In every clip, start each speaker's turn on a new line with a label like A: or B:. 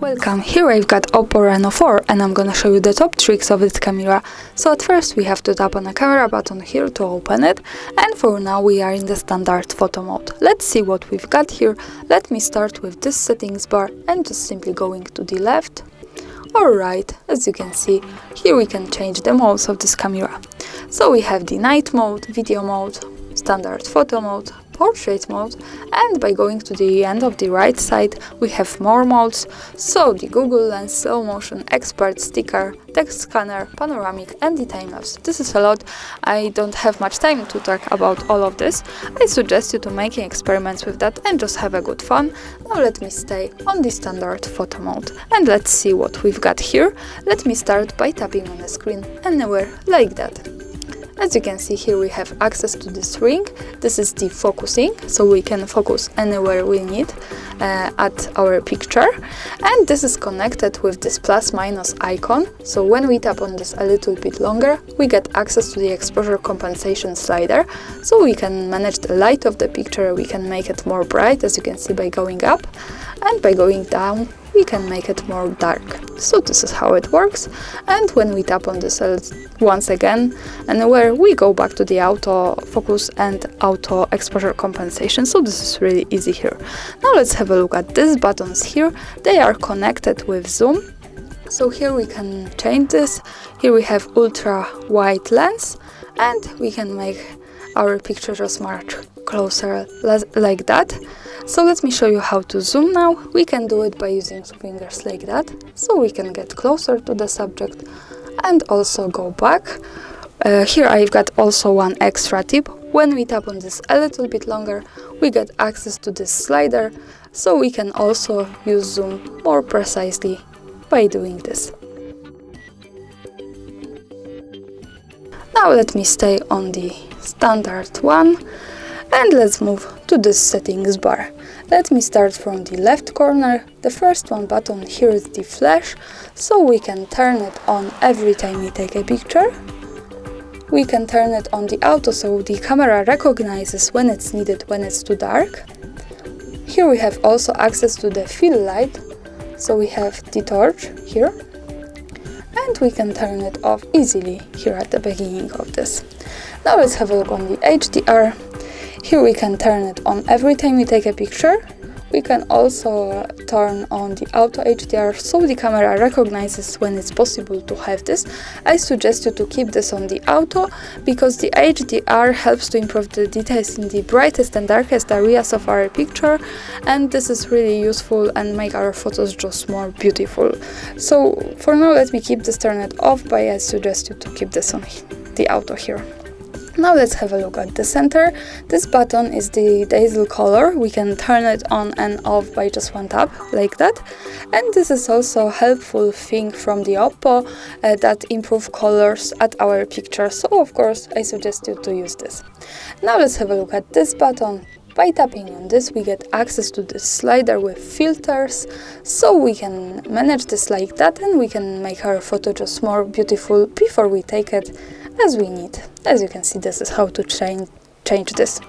A: Welcome, here I've got OPPO Reno4 and I'm gonna show you the top tricks of this camera. So at first we have to tap on the camera button here to open it, and for now we are in the standard photo mode. Let's see what we've got here. Let me start with this settings bar and just simply going to the left or right. As you can see, here we can change the modes of this camera. So we have the night mode, video mode, standard photo mode, portrait mode, and by going to the end of the right side we have more modes, so the Google Lens, slow motion, expert, sticker, text scanner, panoramic, and the time-lapse. This is a lot. I don't have much time to talk about all of this. I suggest you to making experiments with that and just have a good fun. Now let me stay on the standard photo mode and let's see what we've got here. Let me start by tapping on the screen anywhere like that. As you can see here we have access to this ring. This is the focusing, so we can focus anywhere we need at our picture. And this is connected with this plus minus icon, so when we tap on this a little bit longer, we get access to the exposure compensation slider, so we can manage the light of the picture, we can make it more bright, as you can see by going up, and by going down we can make it more dark. So this is how it works, and when we tap on this once again anywhere, we go back to the auto focus and auto exposure compensation, so this is really easy here. Now let's have a look at these buttons here. They are connected with zoom, so here we can change this. Here we have ultra wide lens and we can make our picture just much closer like that. So let me show you how to zoom now. We can do it by using fingers like that, so we can get closer to the subject and also go back. Here I've got also one extra tip. When we tap on this a little bit longer, we get access to this slider, so we can also use zoom more precisely by doing this. Now let me stay on the standard one and let's move to this settings bar. Let me start from the left corner. The first one button here is the flash, so we can turn it on every time we take a picture. We can turn it on the auto, so the camera recognizes when it's needed, when it's too dark. Here we have also access to the fill light, so we have the torch here, and we can turn it off easily here at the beginning of this. Now let's have a look on the HDR. Here we can turn it on every time we take a picture. We can also turn on the auto HDR, so the camera recognizes when it's possible to have this. I suggest you to keep this on the auto, because the HDR helps to improve the details in the brightest and darkest areas of our picture, and this is really useful and make our photos just more beautiful. So for now let me keep this turned off, but I suggest you to keep this on the auto here. Now let's have a look at the center. This button is the dazzle color. We can turn it on and off by just one tap, like that. And this is also a helpful thing from the OPPO that improve colors at our picture. So of course I suggest you to use this. Now let's have a look at this button. By tapping on this, we get access to this slider with filters, so we can manage this like that, and we can make our photo just more beautiful before we take it as we need. As you can see, this is how to change this.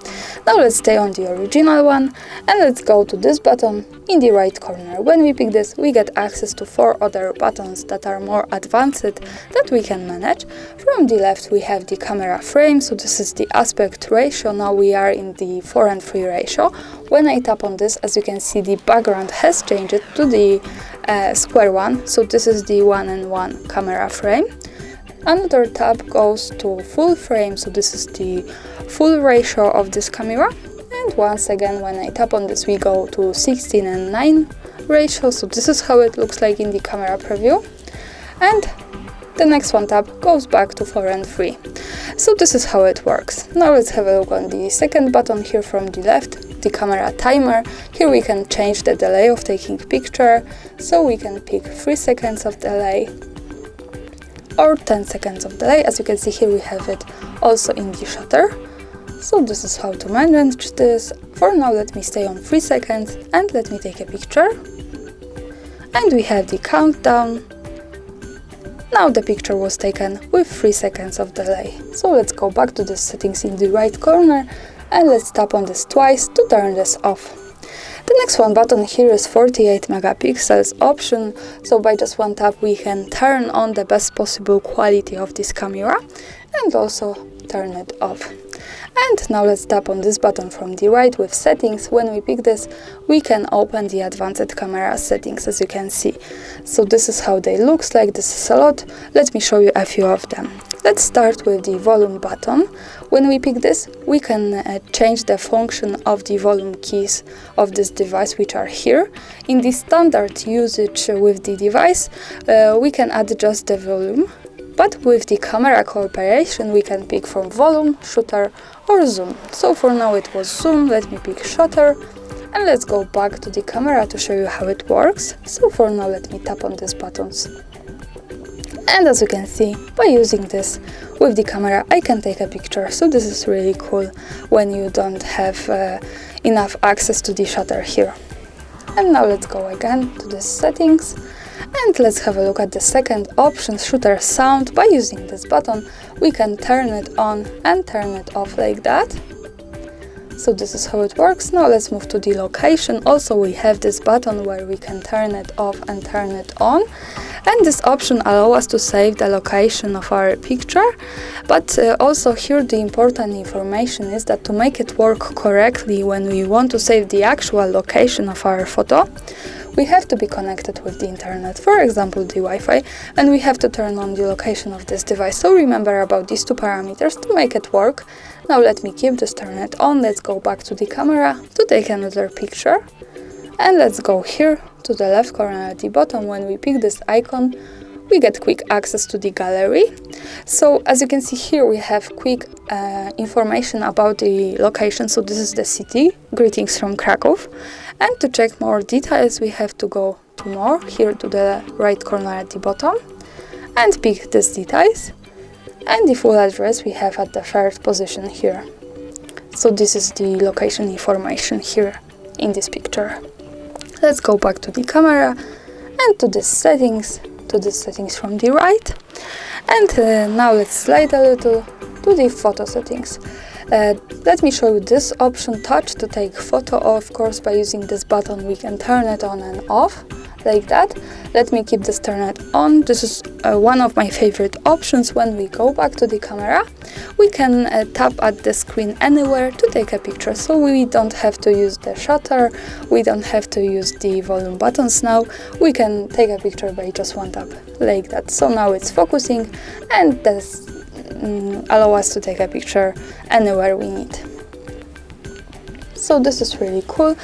A: Now let's stay on the original one and let's go to this button in the right corner. When we pick this, we get access to 4 other buttons that are more advanced that we can manage. From the left we have the camera frame, so this is the aspect ratio. Now we are in the 4:3 ratio. When I tap on this, as you can see, the background has changed to the square one, so this is the 1:1 camera frame. Another tab goes to full frame, so this is the full ratio of this camera. And once again, when I tap on this, we go to 16:9 ratio, so this is how it looks like in the camera preview. And the next one tab goes back to 4:3. So this is how it works. Now let's have a look on the second button here from the left, the camera timer. Here we can change the delay of taking picture, so we can pick 3 seconds of delay or 10 seconds of delay. As you can see here, we have it also in the shutter. So this is how to manage this. For now, let me stay on 3 seconds and let me take a picture. And we have the countdown. Now the picture was taken with 3 seconds of delay. So let's go back to the settings in the right corner and let's tap on this twice to turn this off. The next one button here is 48 megapixels option, so by just one tap we can turn on the best possible quality of this camera and also turn it off. And now let's tap on this button from the right with settings. When we pick this, we can open the advanced camera settings, as you can see. So this is how they look like. This is a lot. Let me show you a few of them. Let's start with the volume button. When we pick this, we can change the function of the volume keys of this device, which are here. In the standard usage with the device, we can adjust the volume. But with the camera cooperation, we can pick from volume, shutter or zoom. So for now it was zoom, let me pick shutter. And let's go back to the camera to show you how it works. So for now let me tap on these buttons. And as you can see, by using this with the camera, I can take a picture. So this is really cool when you don't have enough access to the shutter here. And now let's go again to the settings. And let's have a look at the second option, shooter sound. By using this button, we can turn it on and turn it off like that. So this is how it works. Now let's move to the location. Also we have this button where we can turn it off and turn it on. And this option allows us to save the location of our picture. But also here the important information is that to make it work correctly when we want to save the actual location of our photo, we have to be connected with the internet, for example the Wi-Fi, and we have to turn on the location of this device. So remember about these two parameters to make it work. Now let me keep this, turn it on. Let's go back to the camera to take another picture. And let's go here to the left corner at the bottom. When we pick this icon, we get quick access to the gallery. So as you can see here, we have quick information about the location. So this is the city, greetings from Krakow. And to check more details, we have to go to more, here to the right corner at the bottom, and pick these details. And the full address we have at the third position here. So this is the location information here in this picture. Let's go back to the camera and to the settings from the right. And now let's slide a little to the photo settings. Let me show you this option, touch to take photo. Of course, by using this button we can turn it on and off like that. Let me keep this turn it on. This is one of my favorite options. When we go back to the camera, we can tap at the screen anywhere to take a picture. So we don't have to use the shutter, we don't have to use the volume buttons now. We can take a picture by just one tap like that. So now it's focusing, and this allow us to take a picture anywhere we need. So this is really cool.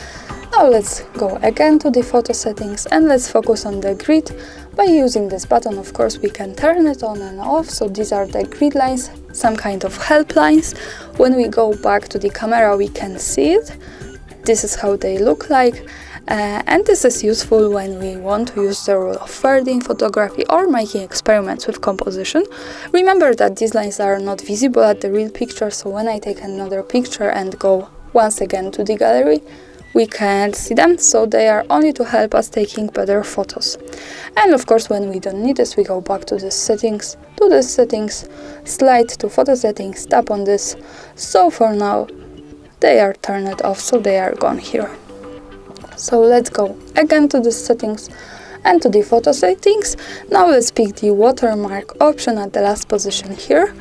A: Now let's go again to the photo settings and let's focus on the grid. By using this button, of course, we can turn it on and off. So these are the grid lines, some kind of help lines. When we go back to the camera, we can see it. This is how they look like. And this is useful when we want to use the rule of thirds in photography or making experiments with composition. Remember that these lines are not visible at the real picture, so when I take another picture and go once again to the gallery, we can't see them, so they are only to help us taking better photos. And of course, when we don't need this, we go back to the settings, slide to photo settings, tap on this. So for now, they are turned off, so they are gone here. So let's go again to the settings and to the photo settings. Now let's pick the watermark option at the last position here.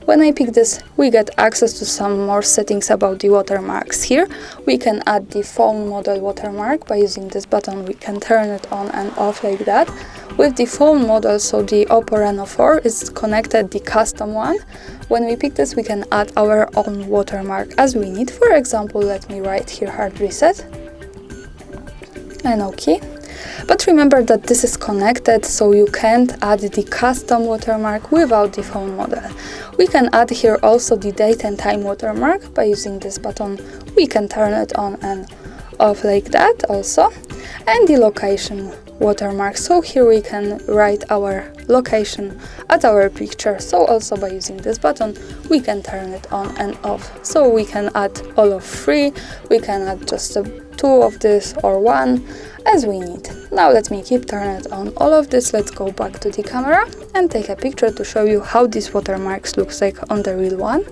A: When I pick this, we get access to some more settings about the watermarks here. We can add the phone model watermark. By using this button, we can turn it on and off like that. With the phone model, so the OPPO Reno4 is connected, the custom one. When we pick this, we can add our own watermark as we need. For example, let me write here hard reset. And OK. But remember that this is connected, so you can't add the custom watermark without the phone model. We can add here also the date and time watermark. By using this button, we can turn it on and off like that also. And the location watermark, so here we can write our location at our picture. So also by using this button, we can turn it on and off. So we can add all of three, we can add just two of this or one, as we need. Now let me keep turning it on all of this. Let's go back to the camera and take a picture to show you how these watermarks looks like on the real one.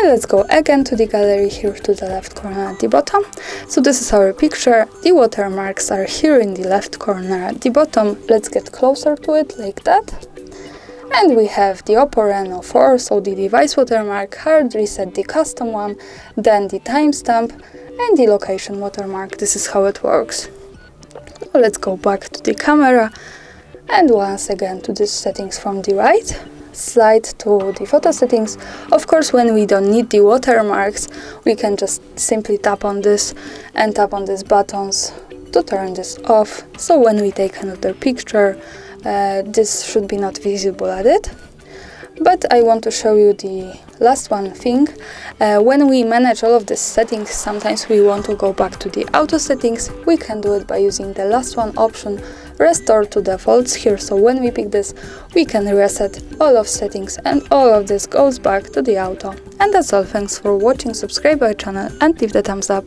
A: And let's go again to the gallery, here to the left corner at the bottom. So this is our picture. The watermarks are here in the left corner at the bottom. Let's get closer to it like that. And we have the OPPO Reno4, so the device watermark, hard reset, the custom one, then the timestamp and the location watermark. This is how it works. Now let's go back to the camera and once again to the settings from the right. Slide to the photo settings. Of course, when we don't need the watermarks, we can just simply tap on this and tap on these buttons to turn this off. So when we take another picture, this should be not visible at it. But I want to show you the last one thing. When we manage all of these settings, sometimes we want to go back to the auto settings. We can do it by using the last one option, restore to defaults here. So when we pick this, we can reset all of settings and all of this goes back to the auto. And that's all. Thanks for watching, subscribe our channel and leave the thumbs up.